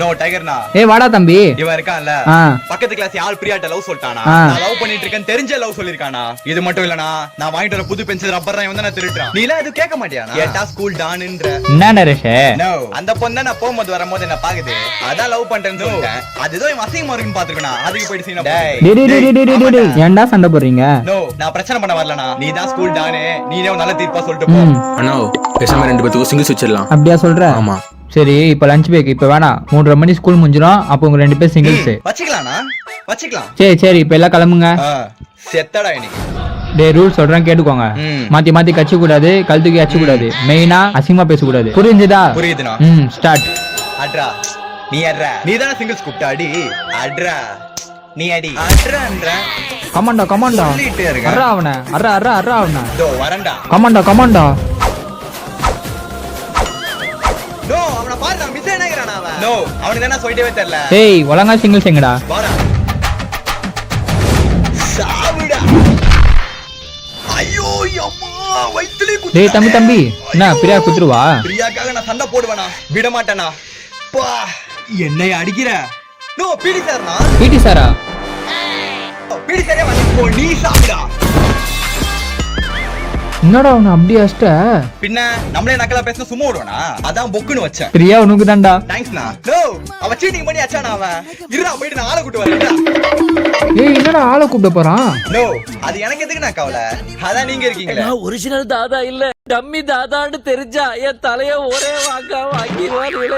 No டைகர்னா. ஏய் வாடா தம்பி. இவன் இருக்கான்ல பக்கத்து கிளாஸ் ஆள் பிரியாட்ட லவ் சொல்லிட்டானா. நான் லவ் பண்ணிட்டு இருக்கேன் தெரிஞ்ச லவ் சொல்லிருக்கானா. இது மட்டும் இல்லனா நான் வாங்கிட்டு வர புது பென்சில் ரப்பர் தான் இவன் தான் திருடுறான். நீ எல்லாம் எதுவும் கேட்க மாட்டியானா? கேட்டா ஸ்கூல் டான்ன்ற. என்ன நரேஷ்? நோ அந்த பொண்ணு நான் போகும்போது வரும்போது என்ன பாக்குது. அதான் லவ் பண்றேன்னு சொல்லிட்டேன். அதுதான் இவன் அசிங்கமா இருக்குன்னு பாத்துக்கனா. அதுக்கு போயிட்டு சீனா. டேய் ஏன்டா சண்டை போடுறீங்க? நோ நான் பிரச்சனை பண்ண வரலனா. நீ தான் ஸ்கூல் டானே. நீனே நல்ல தீர்ப்பா சொல்லிட்டு போ. அண்ணா பேசாம ரெண்டு பேத்துக்கு சிங்கிள்ஸ் வச்சிடலாம். அப்படியா சொல்ற? ஆமா. சரி இப்ப லஞ்ச் பிரேக் இப்ப வேணாம். 3:30 மணி ஸ்கூல் முடிஞ்சிடும். அப்போ உங்க ரெண்டு பேர் சிங்கிள்ஸ் வச்சுக்கலாம்னா வச்சுக்கலாம். சரி இப்ப எல்லாம் கிளம்புங்க. செத்தடா இன்னைக்கு. டே ரூல் சொல்றேன் கேட்டுக்கோங்க. மாத்தி மாத்தி கட்சி கூடாது, கழுத்துக்கு அச்சு கூடாது, மெயினா அசிங்கமா பேச கூடாது. புரிஞ்சுதா? புரியுதுனா. ஸ்டார்ட். அட்ரா நீ அட்ரா. நீ தான சிங்கிள்ஸ் கூப்பிட்ட அடி. அட்ரா நீ அடி. அட்ரான்ற. கமாண்டா சொல்லிட்டே இருக்க. அறா அவன அறா அவன. டோ வரண்டா. கமாண்டா. நோ அவன பாரு நான் மிஸ் ஆயினாங்கறானா அவன். நோ அவனுக்கு என்ன சொல்லிட்டவே தெரியல. ஏய் ஒலங்கா சிங்கிள்ஸ் எங்கடா? வாடா. சாவுடா. ஐயோ அம்மா வயித்துலயே குத்து. டேய் தம்பி என்ன பிரியா குத்துருவா? பிரியாக்காக நான் சண்டை போடுவேனா? விட மாட்டேனா. பா என்னை அடிக்கிற. நோ பிடி சார்னா. பிடி சாரா? பிடி சாரே வந்து போ நீ சாவுடா. என்னடா அவன அப்படியே அஷ்ட? பின்ன நம்மளே நக்கலா பேசினா சும்மா விடுவானா? அதான் பொக்குன்னு வச்சேன். பிரியா உனக்கு தான்டா. தேங்க்ஸ்னா. நோ அவ சீட்டிங் பண்ணி அச்சானா அவன். இருடா போயிட்டு நான் ஆளை கூட்டி வரேன்டா. ஏய் என்னடா ஆளை கூப்பிட போறான்? நோ அது எனக்கு எதுக்கு நான் கவலை. அதான் நீங்க இருக்கீங்களே. நான் ஒரிஜினல் தாதா இல்ல டம்மி தாதான்னு தெரிஞ்சா என் தலைய ஒரே வாங்கிடுவாங்களே.